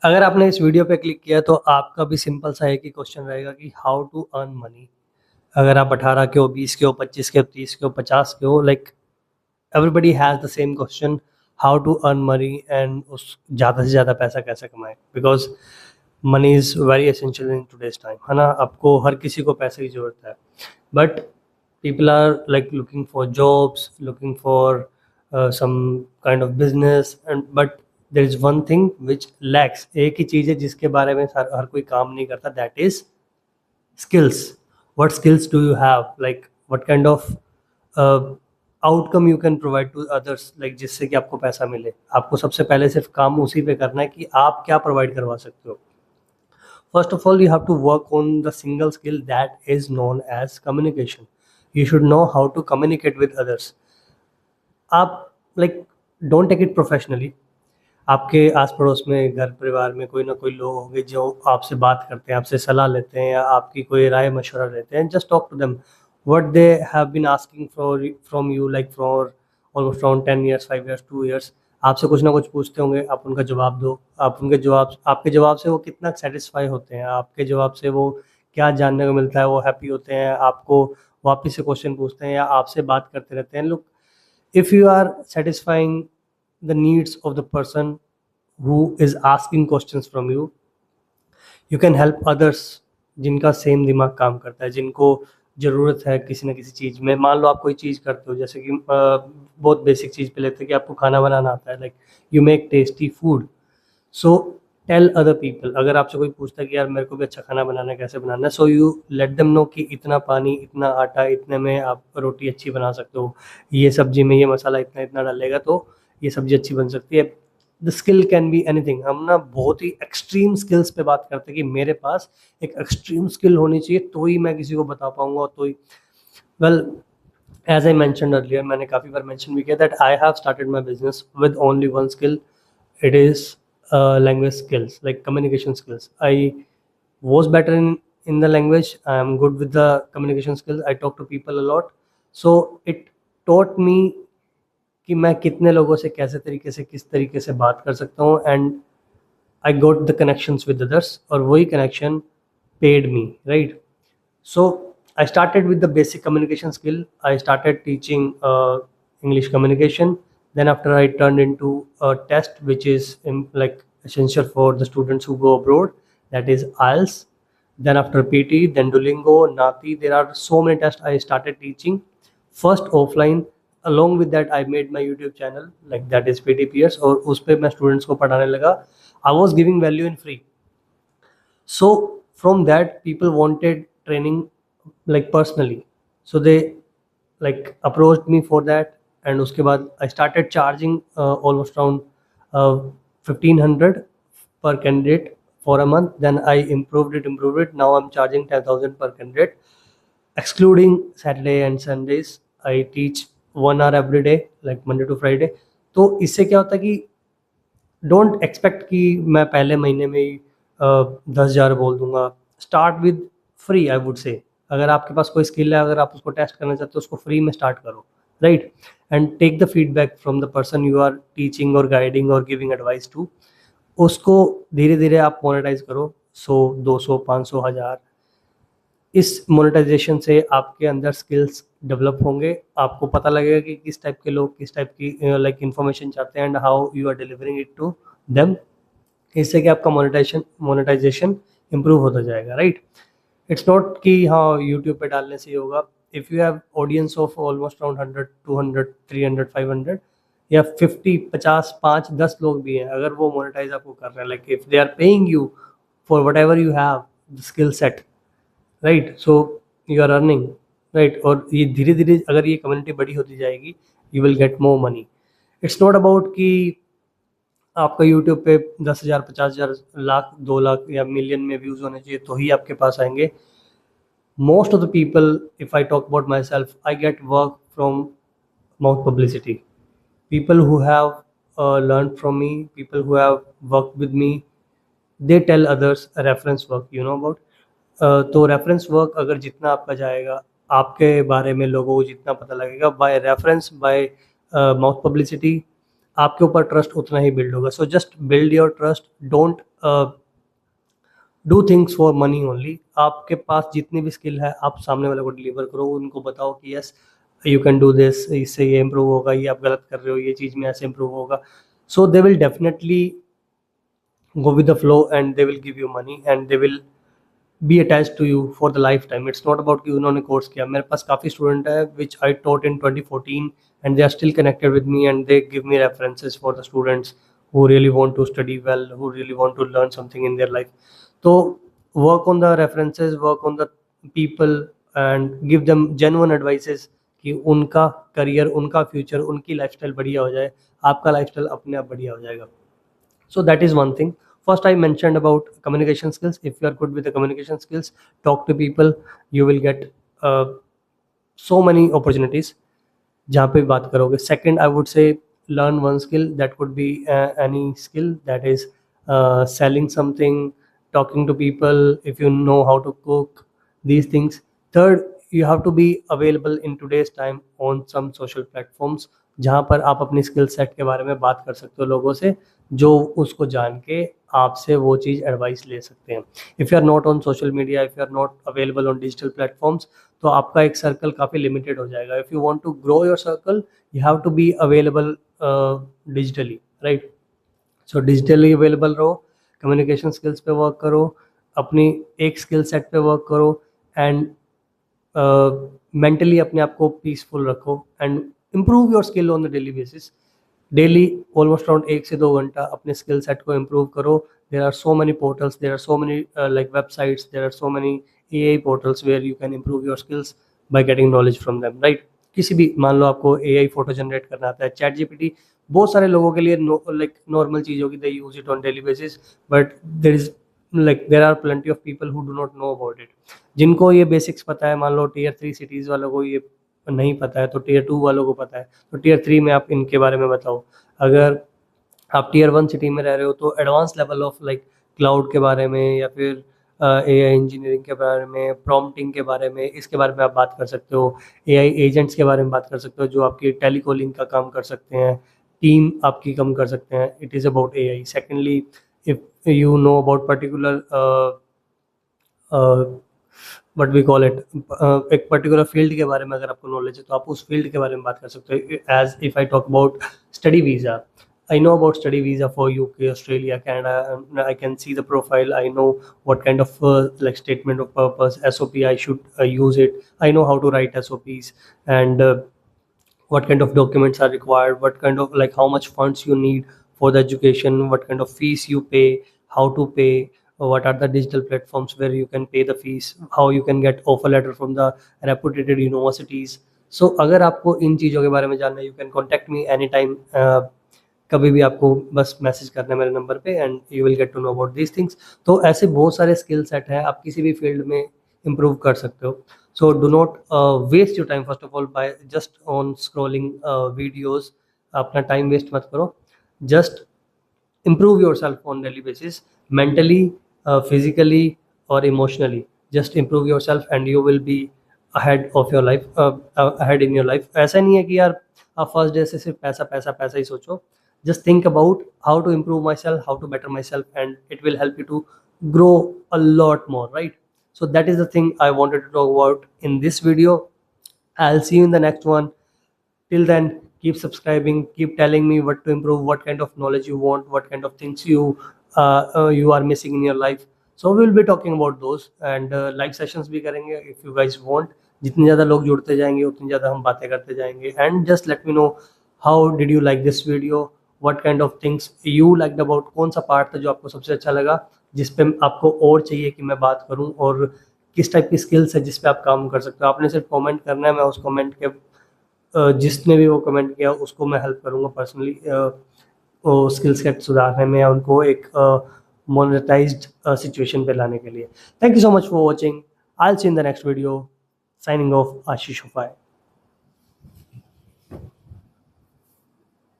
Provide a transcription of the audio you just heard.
अगर आपने इस वीडियो पे क्लिक किया तो आपका भी सिंपल सा एक ही क्वेश्चन रहेगा कि हाउ टू अर्न मनी। अगर आप 18 के हो, 20 के हो, 25 के हो, 30 के हो, 50 के हो, like everybody has the same question, how to earn money and उस ज़्यादा से ज़्यादा पैसा कैसे कमाएं। Because money is very essential in today's time, है ना। आपको हर किसी को पैसे की ज़रूरत है, but people are like looking for jobs, looking for some kind of business, and but there is one thing which lacks। एक ही चीज़ है जिसके बारे में हर कोई काम नहीं करता, that is skills। what skills do you have, like what kind of uh, outcome you can provide to others, like जिससे कि आपको पैसा मिले। आपको सबसे पहले सिर्फ काम उसी पे करना है कि आप क्या प्रोवाइड करवा सकते हो। First of all, you have to work on the single skill that is known as communication। You should know how to communicate with others। आप like don't take it professionally. आपके आस पड़ोस में, घर परिवार में कोई ना कोई लोग होंगे जो आपसे बात करते हैं, आपसे सलाह लेते हैं या आपकी कोई राय मशवरा लेते हैं। Just talk to them what they have been asking for from you, like for almost around 10 years, 5 years, 2 years। आपसे कुछ ना कुछ पूछते होंगे, आप उनका जवाब दो। आप उनके जवाब, आपके जवाब से वो कितना सेटिस्फाई होते हैं, आपके जवाब से वो क्या जानने को मिलता है, वो हैप्पी होते हैं, आपको वापस से क्वेश्चन पूछते हैं या आपसे बात करते रहते हैं। Look, if you are satisfying the needs of the person who is asking questions from you, you can help others जिनका सेम दिमाग काम करता है, जिनको ज़रूरत है किसी न किसी चीज़ में। मान लो आप कोई चीज़ करते हो, जैसे कि बहुत बेसिक चीज़ पे लेते हैं कि आपको खाना बनाना आता है, like you make tasty food. So tell other people. अगर आपसे कोई पूछता है कि यार मेरे को भी अच्छा खाना बनाना है, कैसे बनाना है, so you let them know कि इतना पानी, इतना आटा, इतने में आप रोटी अच्छी बना सकते हो। ये सब्जी में ये मसाला इतना इतना डालेगा तो ये सब्जी अच्छी बन सकती है। The skill can be anything. हम ना बहुत ही एक्सट्रीम स्किल्स पे बात करते हैं कि मेरे पास एक एक्सट्रीम स्किल होनी चाहिए तो ही मैं किसी को बता पाऊंगा, तो ही। Well, as I mention earlier, मैंने काफ़ी बार मैंशन भी किया that I have started my business with only one skill। it is language skills, like communication skills। I was better in the language, I am good with the communication skills, I talk to people a lot। so it taught me कि मैं कितने लोगों से कैसे तरीके से, किस तरीके से बात कर सकता हूँ, and I got the connections with others, और वही connection paid me, right. So I started with the basic communication skill. I started teaching English communication. Then after I turned into a test which is like essential for the students who go abroad. That is IELTS. Then after PT, then Duolingo, Nati. There are so many tests I started teaching. First offline. Along with that, I made my YouTube channel, like that is PT Peers, और उस पे मैं students को पढ़ाने लगा। I was giving value in free। So from that, people wanted training like personally, so they like approached me for that। and उसके बाद I started charging almost around 1500 per candidate for a month। then I improved it, now I'm charging 10,000 per candidate, excluding Saturday and Sundays। I teach 1 hour every day, like Monday to Friday। तो इससे क्या होता है कि don't expect कि मैं पहले महीने में ही 10,000 बोल दूंगा। Start with free, I would say. अगर आपके पास कोई स्किल है, अगर आप उसको टेस्ट करना चाहते हो, उसको फ्री में स्टार्ट करो, right. And take the feedback from the person you are teaching और गाइडिंग और गिविंग एडवाइस टू। उसको धीरे धीरे आप मोनेटाइज करो, 100, 200, 500, 1000। इस मोनेटाइजेशन से आपके अंदर स्किल्स डेवलप होंगे, आपको पता लगेगा कि किस टाइप के लोग किस टाइप की लाइक इन्फॉर्मेशन चाहते हैं and how you are delivering it to them. इससे कि आपका मोनेटाइजेशन इम्प्रूव होता जाएगा, राइट। इट्स नॉट कि हाँ यूट्यूब पे डालने से ही होगा। If you have audience of almost around 100, 200, 300, 500 या 50, 50, 5, 10 लोग भी हैं, अगर वो मोनेटाइज आपको कर रहे हैं, like if they are paying you for whatever you have the skill set, right, so you are earning, right. और ये धीरे धीरे अगर ये कम्युनिटी बड़ी होती जाएगी, you will get more money. It's not about कि आपका यूट्यूब पे 10,000, 50,000, लाख, 2 लाख या मिलियन में व्यूज़ होने चाहिए तो ही आपके पास आएंगे। Most of the people, if I talk about myself, I get work from mouth publicity. People who have learn from me, people who have work with me, they tell others reference work, you know about. तो reference work अगर जितना आपका जाएगा, आपके बारे में लोगों को जितना पता लगेगा by reference, bye mouth publicity, आपके ऊपर ट्रस्ट उतना ही बिल्ड होगा। So just build your trust, don't do things for money only. आपके पास जितनी भी स्किल है आप सामने वाले को डिलीवर करो, उनको बताओ कि yes you can do this, इससे ये इम्प्रूव होगा, ये आप गलत कर रहे हो, ये चीज़ में ऐसे इम्प्रूव होगा। So they will definitely go with the flow and they will give you money and they will be attached to you for the lifetime. It's not about कि उन्होंने कोर्स किया। मेरे पास काफ़ी स्टूडेंट है which I taught in 2014 and they are still connected with me and they give me references for the students who really want to study well, who really want to learn something in their life. So work on the references, work on the people and give them genuine advices कि उनका career, उनका future, उनकी lifestyle बढ़िया हो जाए, आपका lifestyle अपने आप बढ़िया हो जाएगा। So that is one thing. First I mentioned about communication skills. If you are good with the communication skills, talk to people, you will get so many opportunities जहाँ पे बात करोगे। Second, I would say learn one skill. That could be any skill, that is selling something, talking to people, if you know how to cook, these things. Third, you have to be available in today's time on some social platforms जहाँ पर आप अपनी skill set के बारे में बात कर सकते हो लोगों से, जो उसको जान के आपसे वो चीज़ एडवाइस ले सकते हैं। If you are not on social media, if you are not available on digital platforms, तो आपका एक सर्कल काफ़ी लिमिटेड हो जाएगा। If you want to grow your circle, you have to be available digitally, right. So digitally available रहो, communication skills पे work करो, अपनी एक स्किल सेट पे वर्क करो एंड मेंटली अपने आप को पीसफुल रखो and improve your skill on the daily basis. Daily almost around 1 से 2 घंटा अपने स्किल सेट को इम्प्रूव करो। There are so many portals, there are so many like websites, there are so many AI portals where you can improve your skills by getting knowledge from them, right. किसी भी, मान लो आपको AI photo generate करना आता है, ChatGPT बहुत सारे लोगों के लिए लाइक नॉर्मल चीज़ होगी, they use it on daily basis, but there are plenty of people who do not know about it. जिनको ये बेसिक्स पता है, मान लो Tier 3 सिटीज़ वालों को ये नहीं पता है, तो Tier 2 वालों को पता है, तो Tier 3 में आप इनके बारे में बताओ। अगर आप Tier 1 सिटी में रह रहे हो तो advance level of like cloud के बारे में या फिर AI इंजीनियरिंग के बारे में, प्रॉम्प्टिंग के बारे में, इसके बारे में आप बात कर सकते हो। AI एजेंट्स के बारे में बात कर सकते हो जो आपकी टेलीकॉलिंग का काम कर सकते हैं, टीम आपकी कम कर सकते हैं। It is about AI। Secondly, if you know about particular what we call it, एक पर्टिकुलर फील्ड के बारे में अगर आपको नॉलेज है तो आप उस फील्ड के बारे में बात कर सकते हो। As if I talk about study visa, I know about study visa for UK, Australia, Canada. I can see the profile. I know what kind of like statement of purpose, SOP I should use it. I know how to write SOPs and what kind of documents are required, what kind of like how much funds you need for the education, what kind of fees you pay, how to pay, what are the digital platforms where you can pay the fees, how you can get offer letter from the reputed universities. So अगर आपको इन चीज़ों के बारे में जानना है, you can contact me anytime. कभी भी आपको बस मैसेज करना है मेरे नंबर पे and you will get to know about these things. तो ऐसे बहुत सारे स्किल सेट है, आप किसी भी फील्ड में इम्प्रूव कर सकते हो। So do not waste your time first of all by just on scrolling videos. अपना टाइम वेस्ट मत करो, just improve yourself on daily basis, mentally, physically or emotionally. Just improve yourself and you will be ahead of your life, ahead in your life. ऐसा नहीं है कि यार आप first day से सिर्फ पैसा पैसा पैसा ही सोचो। just think about how to improve myself, how to better myself, and it will help you to grow a lot more, right? So that is the thing I wanted to talk about in this video. I'll see you in the next one. Till then, keep subscribing, keep telling me what to improve, what kind of knowledge you want, what kind of things you are missing in your life. So we'll be talking about those and live sessions भी करेंगे if you guys want. जितने ज़्यादा लोग जुड़ते जाएंगे उतनी ज़्यादा हम बातें करते जाएंगे। And just let me know how did you like this video, what kind of things you liked about, कौन सा पार्ट था जो आपको सबसे अच्छा लगा, जिस पे आपको और चाहिए कि मैं बात करूं, और किस टाइप की स्किल्स है जिस पे आप काम कर सकते हो। आपने सिर्फ कमेंट करना है, मैं उस कमेंट के जिसने भी वो कमेंट किया उसको मैं हेल्प करूँगा पर्सनली वो स्किल सेट सुधारने में या उनको एक मोनेटाइज्ड सिचुएशन पे लाने के लिए। Thank you so much for watching. I will see in the next video. Signing off, Ashish उपाय।